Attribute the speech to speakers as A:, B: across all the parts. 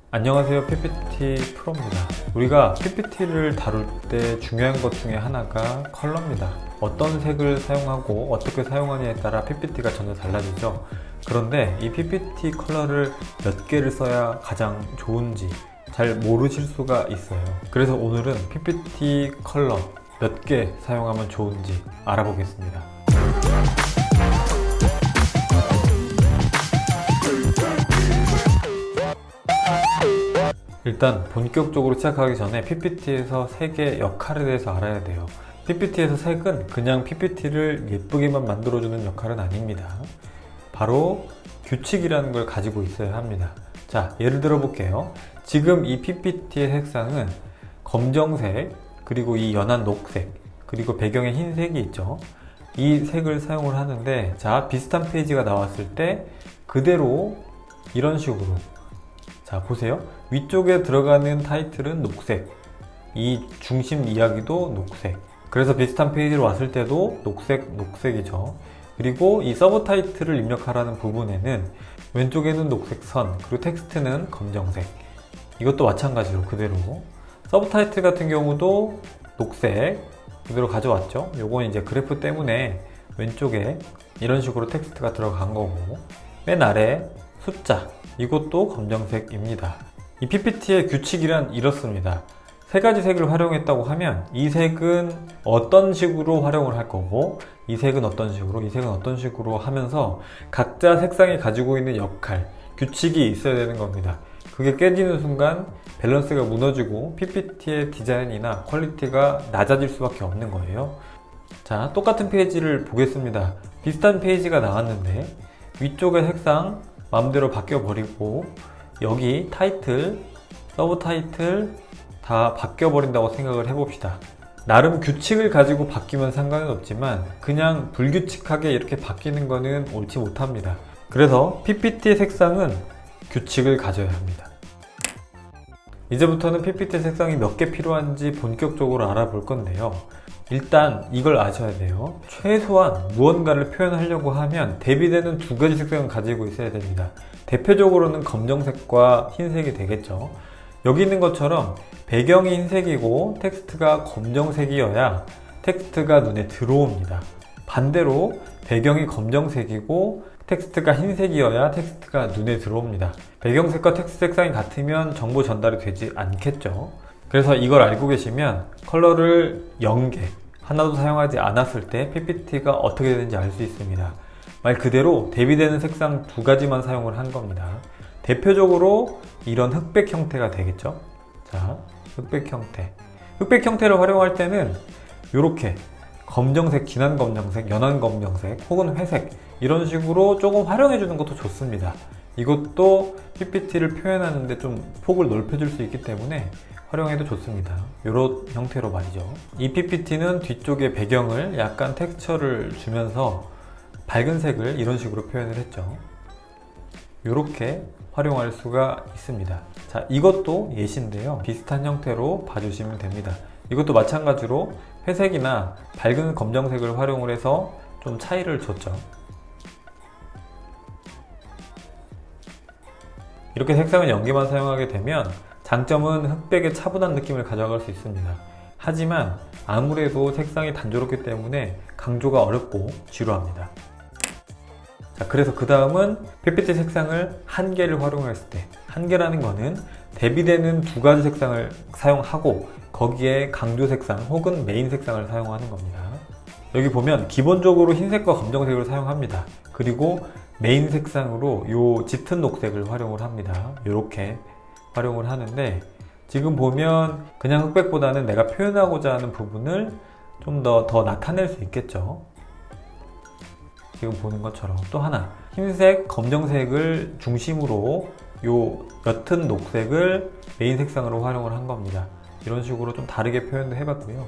A: 안녕하세요, PPT 프로입니다. 우리가 PPT를 다룰 때 중요한 것 중에 하나가 컬러입니다. 어떤 색을 사용하고 어떻게 사용하느냐에 따라 PPT가 전혀 달라지죠. 그런데 이 PPT 컬러를 몇 개를 써야 가장 좋은지 잘 모르실 수가 있어요. 그래서 오늘은 PPT 컬러 몇 개 사용하면 좋은지 알아보겠습니다. 일단 본격적으로 시작하기 전에 PPT에서 색의 역할에 대해서 알아야 돼요. PPT에서 색은 그냥 PPT를 예쁘게만 만들어주는 역할은 아닙니다. 바로 규칙이라는 걸 가지고 있어야 합니다. 자, 예를 들어 볼게요. 지금 이 PPT의 색상은 검정색, 그리고 이 연한 녹색, 그리고 배경에 흰색이 있죠. 이 색을 사용을 하는데, 자, 비슷한 페이지가 나왔을 때 그대로 이런 식으로, 자, 보세요. 위쪽에 들어가는 타이틀은 녹색, 이 중심 이야기도 녹색. 그래서 비슷한 페이지로 왔을 때도 녹색이죠. 그리고 이 서브 타이틀을 입력하라는 부분에는 왼쪽에는 녹색 선, 그리고 텍스트는 검정색. 이것도 마찬가지로 그대로. 서브 타이틀 같은 경우도 녹색 그대로 가져왔죠. 요건 이제 그래프 때문에 왼쪽에 이런 식으로 텍스트가 들어간 거고, 맨 아래 숫자, 이것도 검정색입니다. 이 PPT의 규칙이란 이렇습니다. 세 가지 색을 활용했다고 하면 이 색은 어떤 식으로 활용을 할 거고, 이 색은 어떤 식으로, 이 색은 어떤 식으로 하면서 각자 색상이 가지고 있는 역할, 규칙이 있어야 되는 겁니다. 그게 깨지는 순간 밸런스가 무너지고 PPT의 디자인이나 퀄리티가 낮아질 수밖에 없는 거예요. 자, 똑같은 페이지를 보겠습니다. 비슷한 페이지가 나왔는데 위쪽의 색상 마음대로 바뀌어 버리고 여기 타이틀, 서브 타이틀 다 바뀌어 버린다고 생각을 해봅시다. 나름 규칙을 가지고 바뀌면 상관은 없지만 그냥 불규칙하게 이렇게 바뀌는 거는 옳지 못합니다. 그래서 PPT의 색상은 규칙을 가져야 합니다. 이제부터는 PPT 색상이 몇 개 필요한지 본격적으로 알아볼 건데요. 일단 이걸 아셔야 돼요. 최소한 무언가를 표현하려고 하면 대비되는 두 가지 색상을 가지고 있어야 됩니다. 대표적으로는 검정색과 흰색이 되겠죠. 여기 있는 것처럼 배경이 흰색이고 텍스트가 검정색이어야 텍스트가 눈에 들어옵니다. 반대로 배경이 검정색이고 텍스트가 흰색이어야 텍스트가 눈에 들어옵니다. 배경색과 텍스트 색상이 같으면 정보 전달이 되지 않겠죠. 그래서 이걸 알고 계시면 컬러를 0개, 하나도 사용하지 않았을 때 PPT가 어떻게 되는지 알 수 있습니다. 말 그대로 대비되는 색상 두 가지만 사용을 한 겁니다. 대표적으로 이런 흑백 형태가 되겠죠. 자, 흑백 형태. 흑백 형태를 활용할 때는 이렇게 검정색, 진한 검정색, 연한 검정색, 혹은 회색 이런 식으로 조금 활용해 주는 것도 좋습니다. 이것도 PPT를 표현하는데 좀 폭을 넓혀줄 수 있기 때문에 활용해도 좋습니다. 이런 형태로 말이죠. 이 PPT는 뒤쪽에 배경을 약간 텍스처를 주면서 밝은 색을 이런 식으로 표현을 했죠. 이렇게 활용할 수가 있습니다. 자, 이것도 예시인데요. 비슷한 형태로 봐주시면 됩니다. 이것도 마찬가지로 회색이나 밝은 검정색을 활용을 해서 좀 차이를 줬죠. 이렇게 색상을 연기만 사용하게 되면 장점은 흑백의 차분한 느낌을 가져갈 수 있습니다. 하지만 아무래도 색상이 단조롭기 때문에 강조가 어렵고 지루합니다. 자, 그래서 그 다음은 PPT 색상을 한 개를 활용했을 때, 한 개라는 거는 대비되는 두 가지 색상을 사용하고 거기에 강조 색상 혹은 메인 색상을 사용하는 겁니다. 여기 보면 기본적으로 흰색과 검정색을 사용합니다. 그리고 메인 색상으로 요 짙은 녹색을 활용을 합니다. 이렇게 활용을 하는데 지금 보면 그냥 흑백보다는 내가 표현하고자 하는 부분을 좀 더 나타낼 수 있겠죠. 지금 보는 것처럼. 또 하나, 흰색, 검정색을 중심으로 요 옅은 녹색을 메인 색상으로 활용을 한 겁니다. 이런 식으로 좀 다르게 표현도 해봤고요.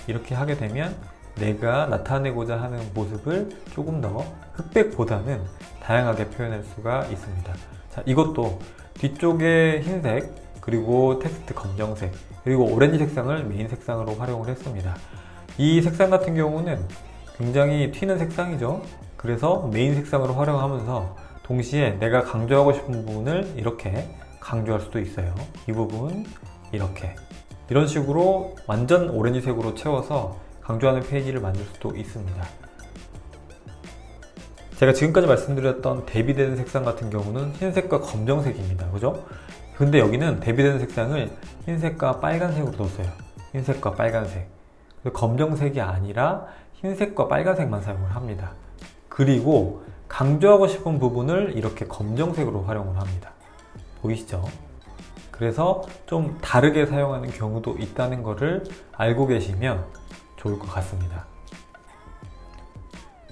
A: 이렇게 하게 되면 내가 나타내고자 하는 모습을 조금 더 흑백보다는 다양하게 표현할 수가 있습니다. 자, 이것도 뒤쪽에 흰색, 그리고 텍스트 검정색, 그리고 오렌지 색상을 메인 색상으로 활용을 했습니다. 이 색상 같은 경우는 굉장히 튀는 색상이죠. 그래서 메인 색상으로 활용하면서 동시에 내가 강조하고 싶은 부분을 이렇게 강조할 수도 있어요. 이 부분 이렇게 이런 식으로 완전 오렌지색으로 채워서 강조하는 페이지를 만들 수도 있습니다. 제가 지금까지 말씀드렸던 대비되는 색상 같은 경우는 흰색과 검정색입니다. 그죠? 근데 여기는 대비되는 색상을 흰색과 빨간색으로 뒀어요. 흰색과 빨간색. 검정색이 아니라 흰색과 빨간색만 사용을 합니다. 그리고 강조하고 싶은 부분을 이렇게 검정색으로 활용을 합니다. 보이시죠? 그래서 좀 다르게 사용하는 경우도 있다는 것을 알고 계시면 좋을 것 같습니다.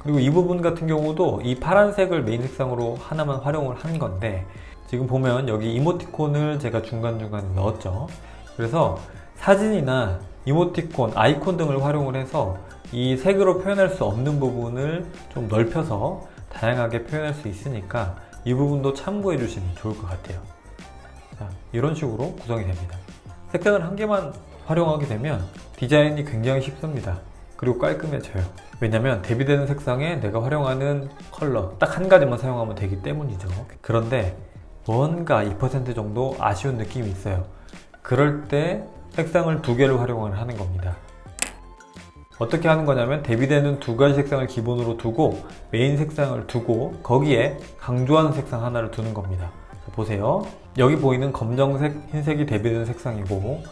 A: 그리고 이 부분 같은 경우도 이 파란색을 메인 색상으로 하나만 활용을 한 건데, 지금 보면 여기 이모티콘을 제가 중간중간에 넣었죠. 그래서 사진이나 이모티콘, 아이콘 등을 활용을 해서 이 색으로 표현할 수 없는 부분을 좀 넓혀서 다양하게 표현할 수 있으니까 이 부분도 참고해 주시면 좋을 것 같아요. 자, 이런 식으로 구성이 됩니다. 색상을 한 개만 활용하게 되면 디자인이 굉장히 쉽습니다. 그리고 깔끔해져요. 왜냐면 대비되는 색상에 내가 활용하는 컬러 딱 한 가지만 사용하면 되기 때문이죠. 그런데 뭔가 2% 정도 아쉬운 느낌이 있어요. 그럴 때 색상을 두 개를 활용을 하는 겁니다. 어떻게 하는 거냐면 대비되는 두 가지 색상을 기본으로 두고 메인 색상을 두고 거기에 강조하는 색상 하나를 두는 겁니다. 자, 보세요. 여기 보이는 검정색, 흰색이 대비되는 색상이고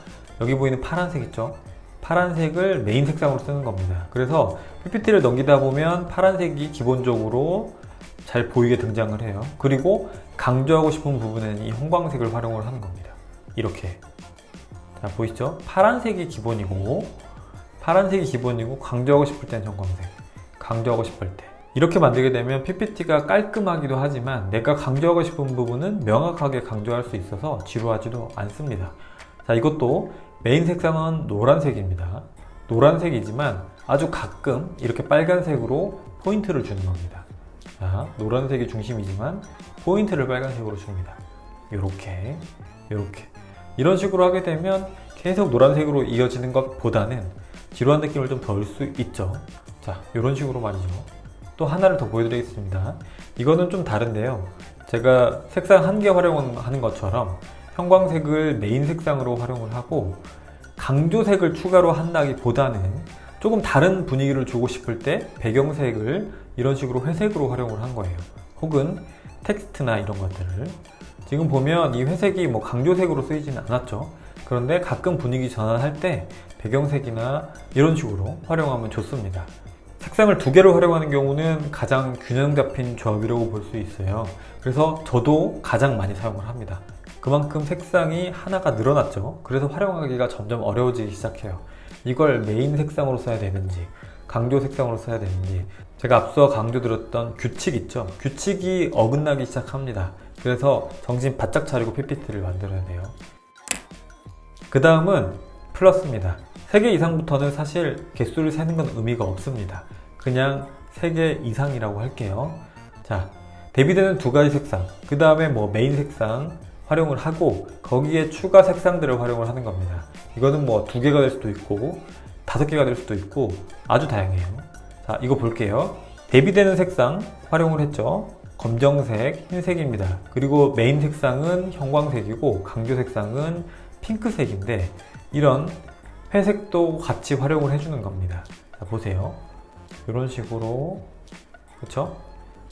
A: 여기 보이는 파란색 있죠? 파란색을 메인 색상으로 쓰는 겁니다. 그래서 PPT를 넘기다 보면 파란색이 기본적으로 잘 보이게 등장을 해요. 그리고 강조하고 싶은 부분에는 이 형광색을 활용을 하는 겁니다. 이렇게. 자, 보이시죠? 파란색이 기본이고 강조하고 싶을 때는 형광색, 강조하고 싶을 때 이렇게 만들게 되면 PPT가 깔끔하기도 하지만 내가 강조하고 싶은 부분은 명확하게 강조할 수 있어서 지루하지도 않습니다. 자, 이것도 메인 색상은 노란색입니다. 노란색이지만 아주 가끔 이렇게 빨간색으로 포인트를 주는 겁니다. 자, 노란색이 중심이지만 포인트를 빨간색으로 줍니다. 이렇게 이런 식으로 하게 되면 계속 노란색으로 이어지는 것보다는 지루한 느낌을 좀 덜 수 있죠. 자, 이런 식으로 말이죠. 또 하나를 더 보여드리겠습니다. 이거는 좀 다른데요. 제가 색상 한 개 활용하는 것처럼 형광색을 메인 색상으로 활용을 하고 강조색을 추가로 한다기보다는 조금 다른 분위기를 주고 싶을 때 배경색을 이런 식으로 회색으로 활용을 한 거예요. 혹은 텍스트나 이런 것들을 지금 보면 이 회색이 뭐 강조색으로 쓰이지는 않았죠. 그런데 가끔 분위기 전환할 때 배경색이나 이런 식으로 활용하면 좋습니다. 색상을 두 개를 활용하는 경우는 가장 균형 잡힌 조합이라고 볼 수 있어요. 그래서 저도 가장 많이 사용을 합니다. 그만큼 색상이 하나가 늘어났죠. 그래서 활용하기가 점점 어려워지기 시작해요. 이걸 메인 색상으로 써야 되는지 강조 색상으로 써야 되는지, 제가 앞서 강조드렸던 규칙 있죠. 규칙이 어긋나기 시작합니다. 그래서 정신 바짝 차리고 PPT를 만들어야 돼요. 그 다음은 플러스입니다. 3개 이상부터는 사실 개수를 세는 건 의미가 없습니다. 그냥 3개 이상이라고 할게요. 자, 대비되는 두 가지 색상, 그 다음에 뭐 메인 색상 활용을 하고 거기에 추가 색상들을 활용을 하는 겁니다. 이거는 뭐 2개가 될 수도 있고 5개가 될 수도 있고 아주 다양해요. 자, 이거 볼게요. 대비되는 색상 활용을 했죠. 검정색, 흰색입니다. 그리고 메인 색상은 형광색이고 강조 색상은 핑크색인데 이런 회색도 같이 활용을 해주는 겁니다. 자, 보세요. 이런 식으로, 그쵸?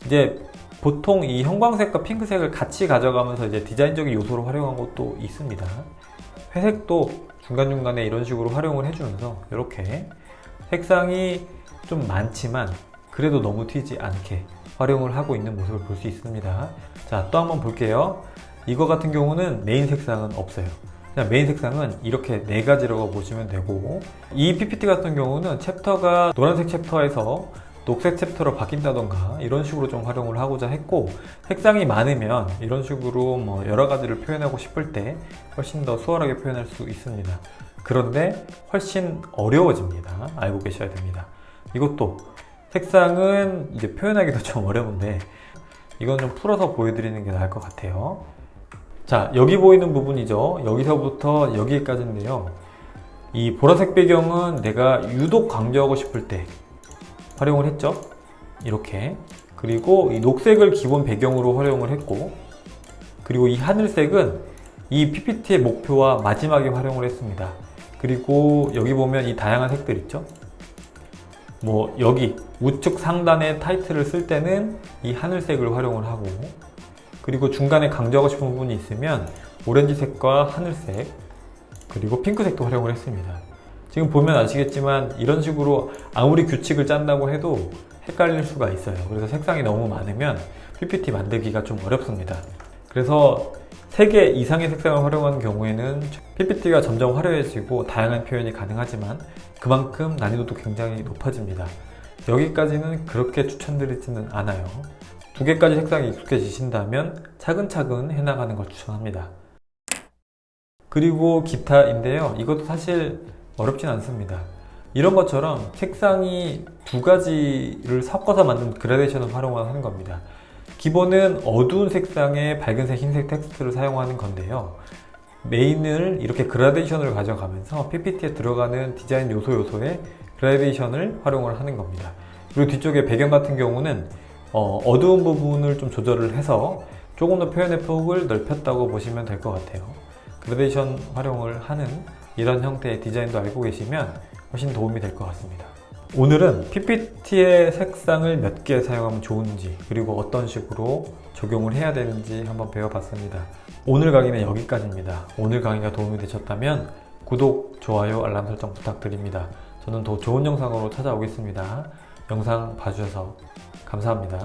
A: 이제 보통 이 형광색과 핑크색을 같이 가져가면서 이제 디자인적인 요소로 활용한 것도 있습니다. 회색도 중간중간에 이런 식으로 활용을 해주면서 이렇게 색상이 좀 많지만 그래도 너무 튀지 않게 활용을 하고 있는 모습을 볼 수 있습니다. 자, 또 한번 볼게요. 이거 같은 경우는 메인 색상은 없어요. 그냥 메인 색상은 이렇게 4가지라고 보시면 되고, 이 PPT 같은 경우는 챕터가 노란색 챕터에서 녹색 챕터로 바뀐다던가 이런 식으로 좀 활용을 하고자 했고, 색상이 많으면 이런 식으로 뭐 여러 가지를 표현하고 싶을 때 훨씬 더 수월하게 표현할 수 있습니다. 그런데 훨씬 어려워집니다. 알고 계셔야 됩니다. 이것도 색상은 이제 표현하기도 좀 어려운데 이건 좀 풀어서 보여드리는 게 나을 것 같아요. 자, 여기 보이는 부분이죠. 여기서부터 여기까지인데요. 이 보라색 배경은 내가 유독 강조하고 싶을 때 활용을 했죠. 이렇게. 그리고 이 녹색을 기본 배경으로 활용을 했고, 그리고 이 하늘색은 이 PPT의 목표와 마지막에 활용을 했습니다. 그리고 여기 보면 이 다양한 색들 있죠? 뭐 여기 우측 상단에 타이틀을 쓸 때는 이 하늘색을 활용을 하고, 그리고 중간에 강조하고 싶은 부분이 있으면 오렌지색과 하늘색 그리고 핑크색도 활용을 했습니다. 지금 보면 아시겠지만 이런 식으로 아무리 규칙을 짠다고 해도 헷갈릴 수가 있어요. 그래서 색상이 너무 많으면 PPT 만들기가 좀 어렵습니다. 그래서 3개 이상의 색상을 활용하는 경우에는 PPT가 점점 화려해지고 다양한 표현이 가능하지만 그만큼 난이도도 굉장히 높아집니다. 여기까지는 그렇게 추천드리지는 않아요. 2개까지 색상이 익숙해지신다면 차근차근 해나가는 걸 추천합니다. 그리고 기타인데요. 이것도 사실 어렵진 않습니다. 이런 것처럼 색상이 2가지를 섞어서 만든 그라데이션을 활용하는 겁니다. 기본은 어두운 색상의 밝은색, 흰색 텍스트를 사용하는 건데요. 메인을 이렇게 그라데이션을 가져가면서 PPT에 들어가는 디자인 요소에 그라데이션을 활용을 하는 겁니다. 그리고 뒤쪽에 배경 같은 경우는 어두운 부분을 좀 조절을 해서 조금 더 표현의 폭을 넓혔다고 보시면 될 것 같아요. 그라데이션 활용을 하는 이런 형태의 디자인도 알고 계시면 훨씬 도움이 될 것 같습니다. 오늘은 PPT의 색상을 몇 개 사용하면 좋은지, 그리고 어떤 식으로 적용을 해야 되는지 한번 배워봤습니다. 오늘 강의는 여기까지입니다. 오늘 강의가 도움이 되셨다면 구독, 좋아요, 알람 설정 부탁드립니다. 저는 더 좋은 영상으로 찾아오겠습니다. 영상 봐주셔서 감사합니다.